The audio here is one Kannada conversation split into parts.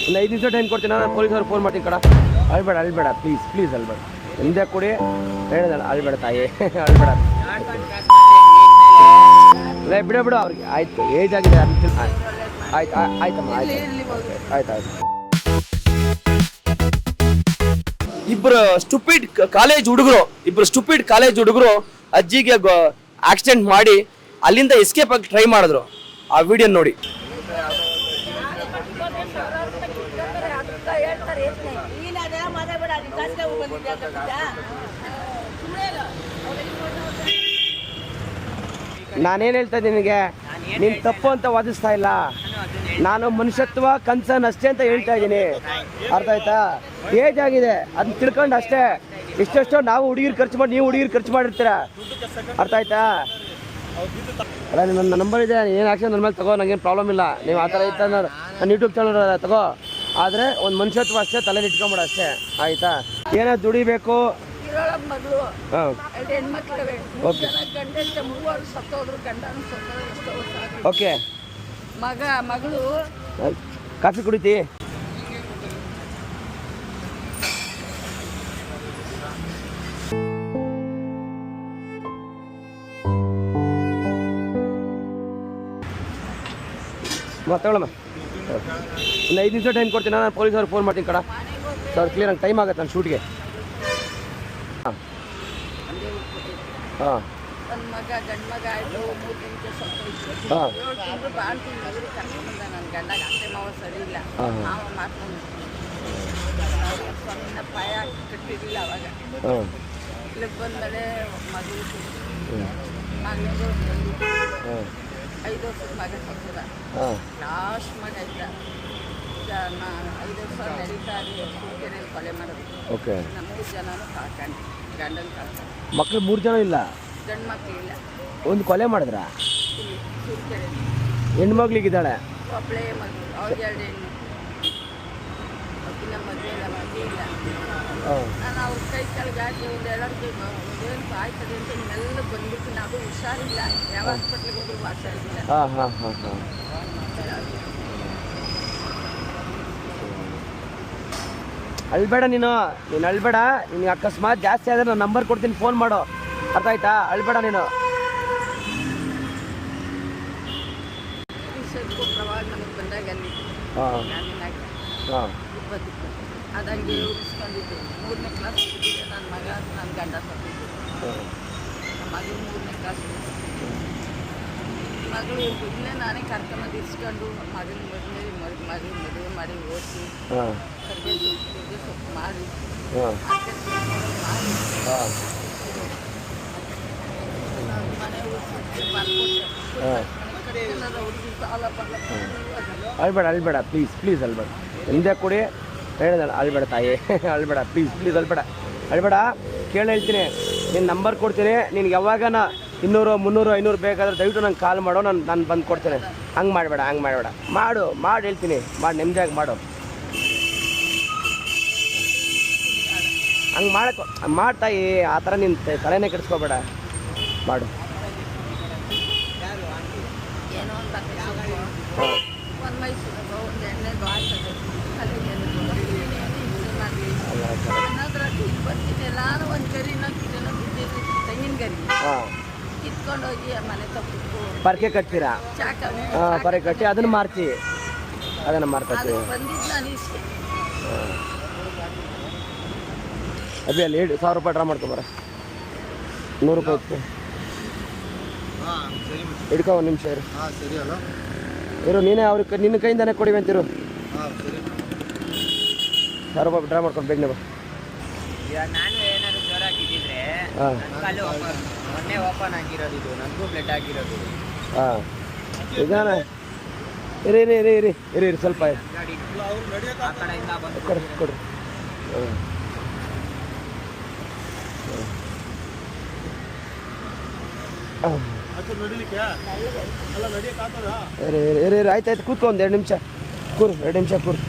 ಒಂದು 5 ನಿಮಿಷ ಟೈಮ್ ಕೊಡ್ತೀನಿ, ನಾನು ಪೊಲೀಸವ್ರಿಗೆ ಫೋನ್ ಮಾಡ್ತೀನಿ ಕಡ. ಅಳ್ಬೇಡ ಪ್ಲೀಸ್ ಅಳ್ಬೇಡ, ಹಿಂದೆ ಕೊಡಿ ಹೇಳಿದಲ್ಲ, ಅಳ್ಬೇಡ ತಾಯಿ ಅಳ್ಬೇಡ. ಬಿಡು ಅವ್ರಿಗೆ, ಆಯ್ತು ಏಜ್ ಆಗಿದೆ ಆಯ್ತಮ್ಮ ಆಯ್ತು. ಇಬ್ಬರು ಸ್ಟುಪಿಡ್ ಕಾಲೇಜ್ ಹುಡುಗರು ಅಜ್ಜಿಗೆ ಆಕ್ಸಿಡೆಂಟ್ ಮಾಡಿ ಅಲ್ಲಿಂದ ಎಸ್ಕೇಪ್ ಆಗಿ ಟ್ರೈ ಮಾಡಿದ್ರು. ಆ ವಿಡಿಯೋ ನೋಡಿ. ನಾನೇನು ಹೇಳ್ತಾ ಇದ್ದೀನಿ ನಿನಗೆ, ನೀನು ತಪ್ಪು ಅಂತ ವಾದಿಸ್ತಾ ಇಲ್ಲ, ನಾನು ಮನುಷ್ಯತ್ವ ಕನ್ಸರ್ನ್ ಅಷ್ಟೇ ಅಂತ ಹೇಳ್ತಾ ಇದ್ದೀನಿ. ಅರ್ಥ ಆಯ್ತಾ? ಏಜ್ ಆಗಿದೆ ಅದನ್ನ ತಿಳ್ಕೊಂಡು ಅಷ್ಟೇ. ಇಷ್ಟೆಷ್ಟೋ ನಾವು ಹುಡುಗಿರು ಖರ್ಚು ಮಾಡಿ, ನೀವು ಹುಡುಗಿರು ಖರ್ಚು ಮಾಡಿರ್ತೀರ. ಅರ್ಥ ಆಯ್ತಾ? ಅಲ್ಲ, ನನ್ನ ನಂಬರ್ ಇದೆ, ಏನು ಆಕ್ಷನ್ ನನ್ನ ಮೇಲೆ ತಗೋ, ನನಗೇನು ಪ್ರಾಬ್ಲಮ್ ಇಲ್ಲ. ನೀವು ಆ ಥರ ಇತ್ತು ನನ್ನ ಯೂಟ್ಯೂಬ್ ಚಾನಲ್ ತಗೋ, ಆದರೆ ಒಂದು ಮನುಷ್ಯತ್ವ ಅಷ್ಟೇ ತಲೆಯಲ್ಲಿ ಇಟ್ಕೊಂಬಿಡ ಅಷ್ಟೇ. ಆಯಿತಾ? ಏನೋ ದುಡಿಬೇಕು. ಓಕೆ, ಮಗಳು ಕಾಫಿ ಕುಡಿತಿ? ಮಾತಾಡೋಣ. ಒಂದು 5 ನಿಮಿಷ ಟೈಮ್ ಕೊಡ್ತೀನಿ, ನಾನು ಪೊಲೀಸವ್ರಿಗೆ ಫೋನ್ ಮಾಡ್ತೀನಿ ಕಡ. ಸರ್ ಕ್ಲಿಯರ್ ಆಗಿ ಟೈಮ್ ಆಗುತ್ತೆ ನನ್ನ ಶೂಟ್ಗೆ. ಹಾಂ ಹಾಂ ನನ್ನ ಮಗ ಗಂಡು ಮಗ ಆಯಿತು 3 ದಿನಕ್ಕೆ ಸ್ವಲ್ಪ ಹಾಂ ಬಾಳ್ತೀನಿ ಮಗಳು ಕರ್ಕೊಂಡ್ಬಂದ. ನನ್ನ ಗಂಡಗ ಅತ್ತೆ ಮಾವ ಸರಿ ಇಲ್ಲ, ಮಾವ ಮಾತ್ಕೊಂಡು ಸ್ವಾಮಿನ ಪಾಯ ಕಟ್ಟಿರಲಿಲ್ಲ ಅವಾಗ. ಇಲ್ಲಿಗೆ ಬಂದಮೇಲೆ ಮಗಳು ಮಗಳು 5 ವರ್ಷದ ಮಗ ಕೊಡ್ತದ. ಲಾಸ್ಟ್ ಮಗ ಇದ್ದ 5 ವರ್ಷ ನಡೀತಾ ಸೂರ್ಕೆರೆಯಲ್ಲಿ ಕೊಲೆ ಮಾಡೋದು. ಓಕೆ, ನಮ್ಮ 3 ಜನನೂ ಕಳ್ಕೊಂಡು ಗಂಡನ ಕಳ್ಕೊಂಡು. ಮಕ್ಕಳು 3 ಜನ ಇಲ್ಲ, ಗಂಡು ಮಕ್ಕಳು ಇಲ್ಲ. ಒಂದು ಕೊಲೆ ಮಾಡಿದ್ರ? ಸೂರ್ಕೆರೆ ಹೆಣ್ಮಕ್ಳಿಗಿದ್ದಾಳೆ, ಒಬ್ಬಳೇ ಮಗಳು, ಅವ್ರಿಗೆ 2 ಹೆಣ್ಣು. ಒಬ್ಬಿನ ಮದುವೆ ಇಲ್ಲ, ಮದುವೆ ಇಲ್ಲ. ನಾನು ಅವ್ರ ಕೈ ಕೆಳಗೆ ಹಾಕಿ ಒಂದು 2 ಏನು ಆಯ್ತದೆ ಅಂತ ಇನ್ನೆಲ್ಲ ಬಂದ್ಬಿಟ್ಟು ನಾವು ಹುಷಾರಿಲ್ಲ, ಯಾವ ಹಾಸ್ಪಿಟ್ಲಿಗೆ ಹೋದ್ರು ಹುಷಾರಿಲ್ಲ. ಅಳ್ಬೇಡ, ನೀನು ಅಳ್ಬೇಡ. ನಿನಗೆ ಅಕಸ್ಮಾತ್ ಜಾಸ್ತಿ ಆದರೆ ನಾನು ನಂಬರ್ ಕೊಡ್ತೀನಿ, ಫೋನ್ ಮಾಡು. ಅರ್ಥ ಆಯ್ತಾ? ಅಳ್ಬೇಡ ನೀನು. ನಮಗೆ ಬಂದಾಗ ಅಲ್ಲಿ ಅದಂಗೆ ಉಳಿಸ್ಕೊಂಡಿದ್ದೆ. 3ನೇ ಕ್ಲಾಸ್ ಓದಿದ್ದೆ ನನ್ನ ಮಗ, ನನ್ನ ಗಂಡ ಸತ್ತಿದ್ದೆ. ನಮ್ಮ ಮಗಳು 3ನೇ ಕ್ಲಾಸ್. ಮಗಳು ಇಲ್ಲೇ ನಾನೇ ಕರ್ಕೊಂಬಂದು ಇಸ್ಕೊಂಡು ಮಗನ ಮದುವೆ ಮಾಡಿ ಓದಿಸಿ ಕರ್ಬೇವು ಸೊಪ್ಪು ಮಾಡಿ ಮನೆ ಅಳ್ಬೇಡ ಪ್ಲೀಸ್ ಅಳ್ಬೇಡ, ಹಿಂದೆ ಕೊಡಿ ಹೇಳಿದಲ್ಲ, ಅಳ್ಬೇಡ ತಾಯಿ ಅಳ್ಬೇಡ ಪ್ಲೀಸ್ ಅಳ್ಬೇಡ. ಕೇಳಿ ಹೇಳ್ತೀನಿ, ನೀನು ನಂಬರ್ ಕೊಡ್ತೀನಿ. ನಿನ್ಗೆ ಯಾವಾಗನ 200, 300, 500 ಬೇಕಾದ್ರೆ ದಯವಿಟ್ಟು ನಂಗೆ ಕಾಲ್ ಮಾಡೋ, ನಾನು ಬಂದು ಕೊಡ್ತೇನೆ. ಹಂಗೆ ಮಾಡಬೇಡ ಮಾಡಿ ಹೇಳ್ತೀನಿ, ಮಾಡಿ ನೆಮ್ಮದಿಯಾಗಿ ಮಾಡು. ಹಂಗೆ ಮಾಡ್ತಾಯಿ, ಆ ಥರ ನಿನ್ನ ತಲೆನೇ ಕೆಡಿಸ್ಕೋಬೇಡ, ಮಾಡು. ಏನೋ ಒಂದು ಮೈಸೂರು ಒಂದು ಎಣ್ಣೆದು ಆಗ್ತದೆ ಅಲ್ಲಿ ಬರ್ತೀನಿ. ಎಲ್ಲಾರು ಒಂದು ಗರಿನ ತೆಂಗಿನ ಗರಿ ಕಿತ್ಕೊಂಡೋಗಿ ಮನೆ ತಪ್ಪು ಪರಕೆ ಕಟ್ತೀರಾ? ಚಾಕ ಪರಕೆ ಕಟ್ಟಿ ಅದನ್ನು ಮಾರ್ತೀವಿ, ಅದನ್ನು ಮಾರ್ಕೊತೀವಿ. ಬಂದಿದ್ದು ನಾನು ಇಷ್ಟೇ. ಅದೇ ಅಲ್ಲಿ 1000 ರೂಪಾಯಿ ಡ್ರಾ ಮಾಡ್ಕೊಬಾರ, 100 ರೂಪಾಯಿ ಇತ್ತು. ಹಿಡ್ಕೊ, 1 ನಿಮಿಷ ಇರು. ನೀನೇ ಅವ್ರಿಗೆ ನಿನ್ನ ಕೈಯಿಂದಾನೆ ಕೊಡಿವಿ ಅಂತಿರು. 1000 ರೂಪಾಯಿ ಡ್ರಾ ಮಾಡ್ಕೊಂಡು ಬೇಗನೆ ಬಾ. ನಾನು ಏನಾದ್ರು ಜ್ವರ ಆಗಿದ್ದಿದ್ರೆ ಕಾಲು ಮೊನ್ನೆ ಓಪನ್ ಆಗಿರೋದು, ಇದು ನನಗೂ ಬ್ಲಡ್ ಆಗಿರೋದು. ಹಾಂ, ನಿಧಾನ ಇರಿ ಸ್ವಲ್ಪ ಆ ಕಡೆಯಿಂದ ಬಂದು ಕೊಡ್ರಿ. ಆಯ್ತಾಯ್ತು, ಕೂತ್ಕೊ, ಒಂದು 2 ನಿಮಿಷ ಕೂರು, 2 ನಿಮಿಷ ಕೂರು.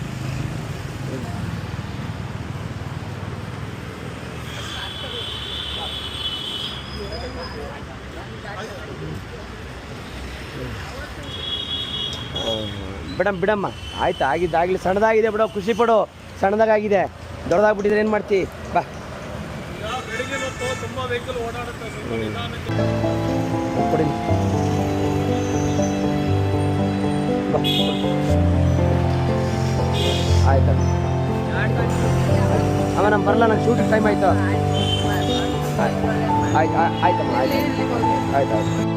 ಬಿಡಮ್ಮ ಆಯ್ತು, ಆಗಿದ್ದಾಗಲಿ, ಸಣ್ಣದಾಗಿದೆ ಬಿಡೋ, ಖುಷಿ ಪಡು. ಸಣ್ಣದಾಗಿದೆ, ದೊಡ್ಡದಾಗ್ಬಿಟ್ಟಿದ್ರೆ ಏನು ಮಾಡ್ತಿ? ಬಾ ಕೊಡಿ. ಆಯ್ತು ಅಮ್ಮ, ನಾನು ಬರಲ್ಲ, ನಂಗೆ ಶೂಟಿಂಗ್ ಟೈಮ್ ಆಯಿತು. ಆಯ್ತು ಆಯ್ತಮ್ಮ, ಆಯ್ತು ಆಯ್ತು ಆಯ್ತು.